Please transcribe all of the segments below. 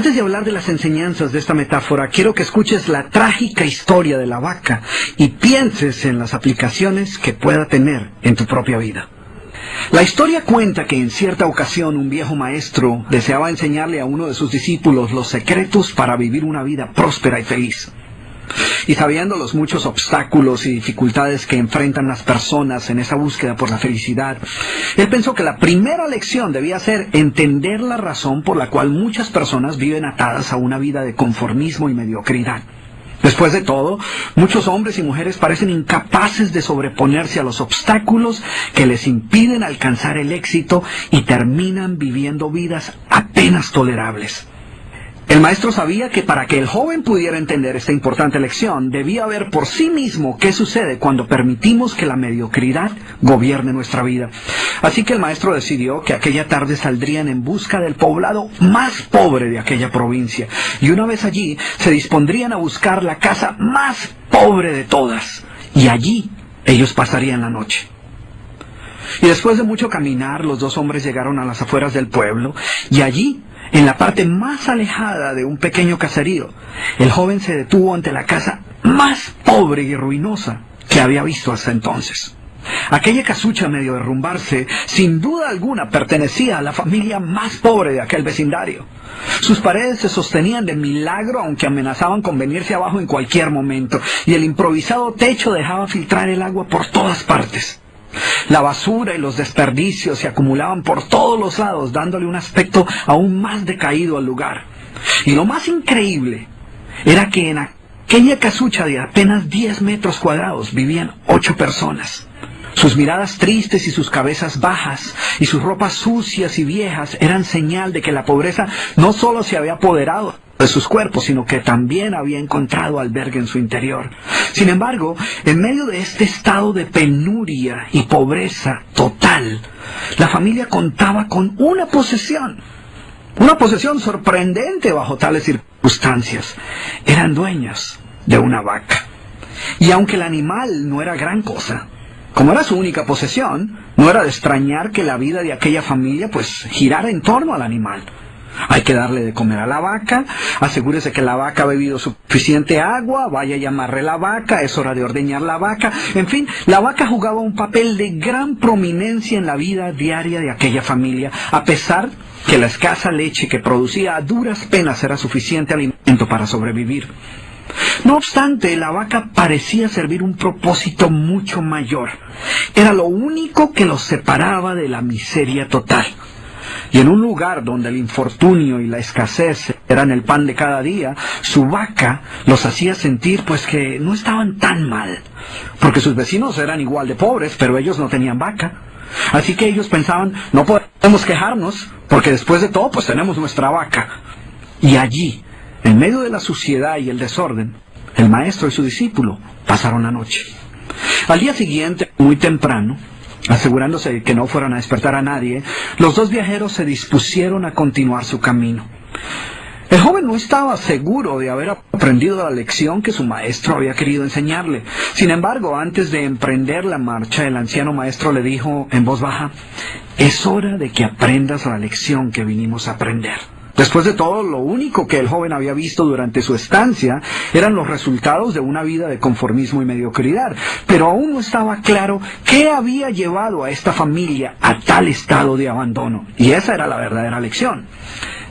Antes de hablar de las enseñanzas de esta metáfora, quiero que escuches la trágica historia de la vaca y pienses en las aplicaciones que pueda tener en tu propia vida. La historia cuenta que en cierta ocasión un viejo maestro deseaba enseñarle a uno de sus discípulos los secretos para vivir una vida próspera y feliz. Y sabiendo los muchos obstáculos y dificultades que enfrentan las personas en esa búsqueda por la felicidad, él pensó que la primera lección debía ser entender la razón por la cual muchas personas viven atadas a una vida de conformismo y mediocridad. Después de todo, muchos hombres y mujeres parecen incapaces de sobreponerse a los obstáculos que les impiden alcanzar el éxito y terminan viviendo vidas apenas tolerables. El maestro sabía que para que el joven pudiera entender esta importante lección, debía ver por sí mismo qué sucede cuando permitimos que la mediocridad gobierne nuestra vida. Así que el maestro decidió que aquella tarde saldrían en busca del poblado más pobre de aquella provincia, y una vez allí se dispondrían a buscar la casa más pobre de todas, y allí ellos pasarían la noche. Y después de mucho caminar, los dos hombres llegaron a las afueras del pueblo, y allí, en la parte más alejada de un pequeño caserío, el joven se detuvo ante la casa más pobre y ruinosa que había visto hasta entonces. Aquella casucha, medio derrumbarse, sin duda alguna pertenecía a la familia más pobre de aquel vecindario. Sus paredes se sostenían de milagro, aunque amenazaban con venirse abajo en cualquier momento, y el improvisado techo dejaba filtrar el agua por todas partes. La basura y los desperdicios se acumulaban por todos los lados, dándole un aspecto aún más decaído al lugar. Y lo más increíble era que en aquella casucha de apenas 10 metros cuadrados vivían 8 personas. Sus miradas tristes y sus cabezas bajas y sus ropas sucias y viejas eran señal de que la pobreza no solo se había apoderado de sus cuerpos, sino que también había encontrado albergue en su interior. Sin embargo, en medio de este estado de penuria y pobreza total, la familia contaba con una posesión sorprendente bajo tales circunstancias. Eran dueños de una vaca. Y aunque el animal no era gran cosa, como era su única posesión, no era de extrañar que la vida de aquella familia girara en torno al animal. Hay que darle de comer a la vaca, asegúrese que la vaca ha bebido suficiente agua, vaya y amarre la vaca, es hora de ordeñar la vaca. En fin, la vaca jugaba un papel de gran prominencia en la vida diaria de aquella familia, a pesar que la escasa leche que producía a duras penas era suficiente alimento para sobrevivir. No obstante, la vaca parecía servir un propósito mucho mayor. Era lo único que los separaba de la miseria total. Y en un lugar donde el infortunio y la escasez eran el pan de cada día, su vaca los hacía sentir que no estaban tan mal, porque sus vecinos eran igual de pobres, pero ellos no tenían vaca. Así que ellos pensaban, no podemos quejarnos, porque después de todo tenemos nuestra vaca. Y allí, en medio de la suciedad y el desorden, el maestro y su discípulo pasaron la noche. Al día siguiente, muy temprano, asegurándose de que no fueran a despertar a nadie, los dos viajeros se dispusieron a continuar su camino. El joven no estaba seguro de haber aprendido la lección que su maestro había querido enseñarle. Sin embargo, antes de emprender la marcha, el anciano maestro le dijo en voz baja: «Es hora de que aprendas la lección que vinimos a aprender». Después de todo, lo único que el joven había visto durante su estancia eran los resultados de una vida de conformismo y mediocridad, pero aún no estaba claro qué había llevado a esta familia a tal estado de abandono, y esa era la verdadera lección.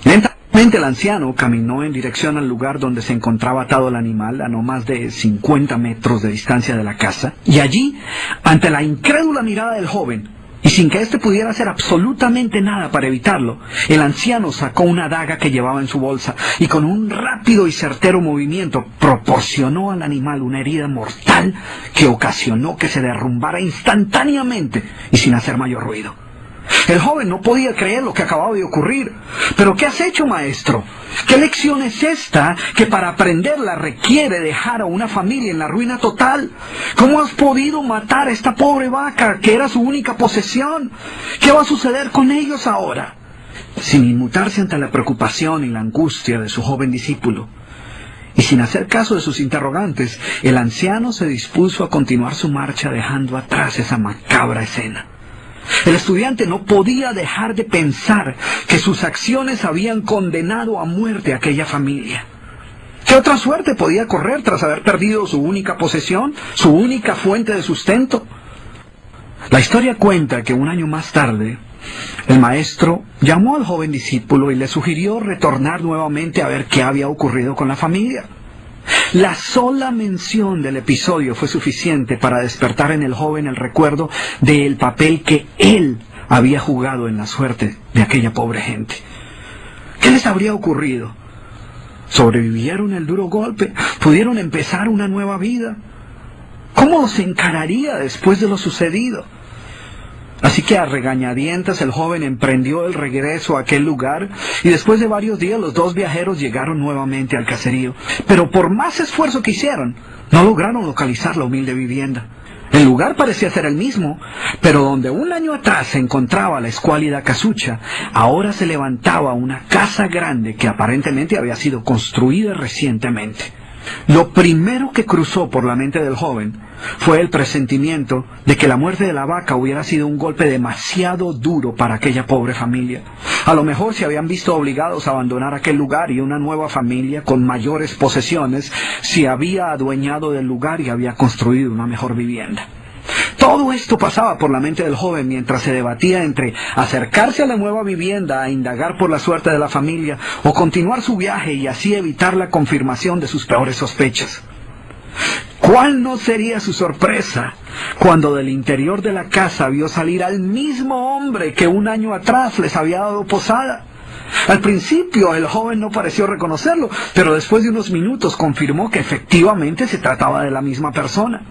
Lentamente el anciano caminó en dirección al lugar donde se encontraba atado el animal, a no más de 50 metros de distancia de la casa, y allí, ante la incrédula mirada del joven, y sin que éste pudiera hacer absolutamente nada para evitarlo, el anciano sacó una daga que llevaba en su bolsa y con un rápido y certero movimiento proporcionó al animal una herida mortal que ocasionó que se derrumbara instantáneamente y sin hacer mayor ruido. El joven no podía creer lo que acababa de ocurrir. «¿Pero qué has hecho, maestro? ¿Qué lección es esta que para aprenderla requiere dejar a una familia en la ruina total? ¿Cómo has podido matar a esta pobre vaca que era su única posesión? ¿Qué va a suceder con ellos ahora?» Sin inmutarse ante la preocupación y la angustia de su joven discípulo, y sin hacer caso de sus interrogantes, el anciano se dispuso a continuar su marcha dejando atrás esa macabra escena. El estudiante no podía dejar de pensar que sus acciones habían condenado a muerte a aquella familia. ¿Qué otra suerte podía correr tras haber perdido su única posesión, su única fuente de sustento? La historia cuenta que un año más tarde, el maestro llamó al joven discípulo y le sugirió retornar nuevamente a ver qué había ocurrido con la familia. La sola mención del episodio fue suficiente para despertar en el joven el recuerdo del papel que él había jugado en la suerte de aquella pobre gente. ¿Qué les habría ocurrido? ¿Sobrevivieron el duro golpe? ¿Pudieron empezar una nueva vida? ¿Cómo los encararía después de lo sucedido? Así que a regañadientas el joven emprendió el regreso a aquel lugar y después de varios días los dos viajeros llegaron nuevamente al caserío. Pero por más esfuerzo que hicieron, no lograron localizar la humilde vivienda. El lugar parecía ser el mismo, pero donde un año atrás se encontraba la escuálida casucha, ahora se levantaba una casa grande que aparentemente había sido construida recientemente. Lo primero que cruzó por la mente del joven fue el presentimiento de que la muerte de la vaca hubiera sido un golpe demasiado duro para aquella pobre familia. A lo mejor se habían visto obligados a abandonar aquel lugar y una nueva familia con mayores posesiones se había adueñado del lugar y había construido una mejor vivienda. Todo esto pasaba por la mente del joven mientras se debatía entre acercarse a la nueva vivienda a indagar por la suerte de la familia o continuar su viaje y así evitar la confirmación de sus peores sospechas. ¿Cuál no sería su sorpresa cuando del interior de la casa vio salir al mismo hombre que un año atrás les había dado posada? Al principio el joven no pareció reconocerlo, pero después de unos minutos confirmó que efectivamente se trataba de la misma persona.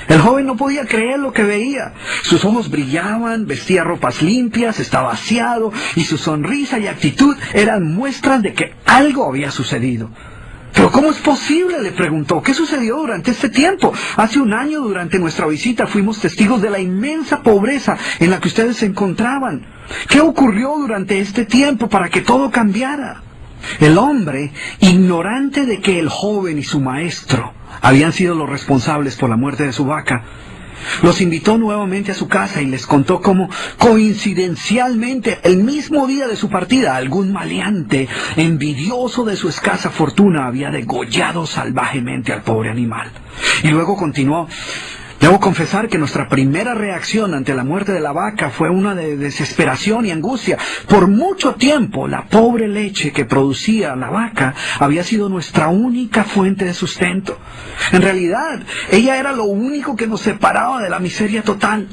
El joven no podía creer lo que veía. Sus ojos brillaban, vestía ropas limpias, estaba aseado y su sonrisa y actitud eran muestras de que algo había sucedido. ¿Pero cómo es posible?, le preguntó. ¿Qué sucedió durante este tiempo? Hace un año, durante nuestra visita, fuimos testigos de la inmensa pobreza en la que ustedes se encontraban. ¿Qué ocurrió durante este tiempo para que todo cambiara? El hombre, ignorante de que el joven y su maestro habían sido los responsables por la muerte de su vaca, los invitó nuevamente a su casa y les contó cómo, coincidencialmente, el mismo día de su partida, algún maleante, envidioso de su escasa fortuna, había degollado salvajemente al pobre animal. Y luego continuó: debo confesar que nuestra primera reacción ante la muerte de la vaca fue una de desesperación y angustia. Por mucho tiempo, la pobre leche que producía la vaca había sido nuestra única fuente de sustento. En realidad, ella era lo único que nos separaba de la miseria total.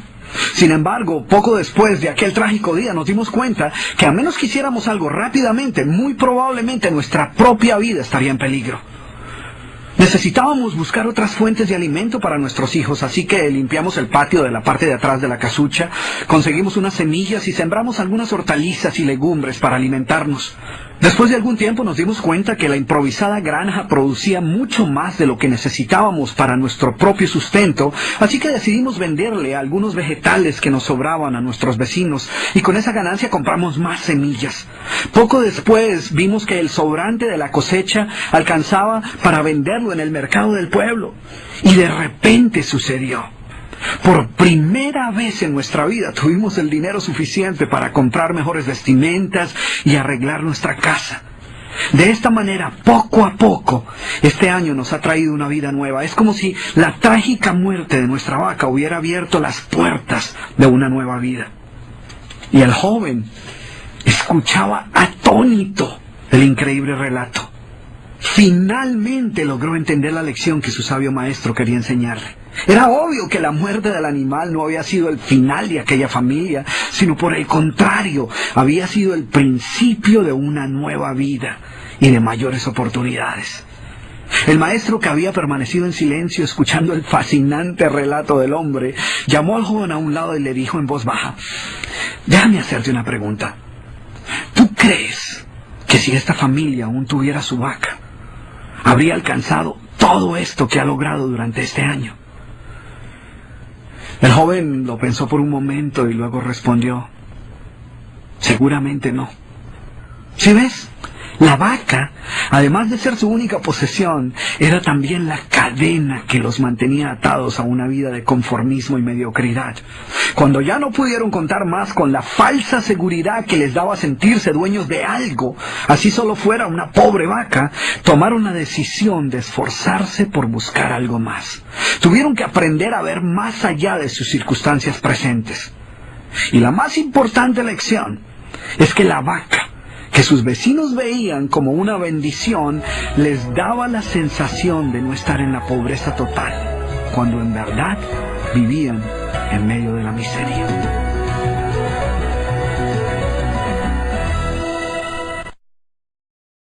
Sin embargo, poco después de aquel trágico día nos dimos cuenta que a menos que hiciéramos algo rápidamente, muy probablemente nuestra propia vida estaría en peligro. Necesitábamos buscar otras fuentes de alimento para nuestros hijos, así que limpiamos el patio de la parte de atrás de la casucha, conseguimos unas semillas y sembramos algunas hortalizas y legumbres para alimentarnos. Después de algún tiempo nos dimos cuenta que la improvisada granja producía mucho más de lo que necesitábamos para nuestro propio sustento, así que decidimos venderle algunos vegetales que nos sobraban a nuestros vecinos y con esa ganancia compramos más semillas. Poco después vimos que el sobrante de la cosecha alcanzaba para venderlo en el mercado del pueblo y de repente sucedió. Por primera vez en nuestra vida tuvimos el dinero suficiente para comprar mejores vestimentas y arreglar nuestra casa. De esta manera, poco a poco, este año nos ha traído una vida nueva. Es como si la trágica muerte de nuestra vaca hubiera abierto las puertas de una nueva vida. Y el joven escuchaba atónito el increíble relato. Finalmente logró entender la lección que su sabio maestro quería enseñarle. Era obvio que la muerte del animal no había sido el final de aquella familia, sino por el contrario, había sido el principio de una nueva vida y de mayores oportunidades. El maestro, que había permanecido en silencio escuchando el fascinante relato del hombre, llamó al joven a un lado y le dijo en voz baja: déjame hacerte una pregunta. ¿Tú crees que si esta familia aún tuviera su vaca, habría alcanzado todo esto que ha logrado durante este año? El joven lo pensó por un momento y luego respondió: seguramente no. ¿Sí ves? La vaca, además de ser su única posesión, era también la cadena que los mantenía atados a una vida de conformismo y mediocridad. Cuando ya no pudieron contar más con la falsa seguridad que les daba sentirse dueños de algo, así solo fuera una pobre vaca, tomaron la decisión de esforzarse por buscar algo más. Tuvieron que aprender a ver más allá de sus circunstancias presentes. Y la más importante lección es que la vaca, que sus vecinos veían como una bendición, les daba la sensación de no estar en la pobreza total, cuando en verdad vivían en medio de la miseria.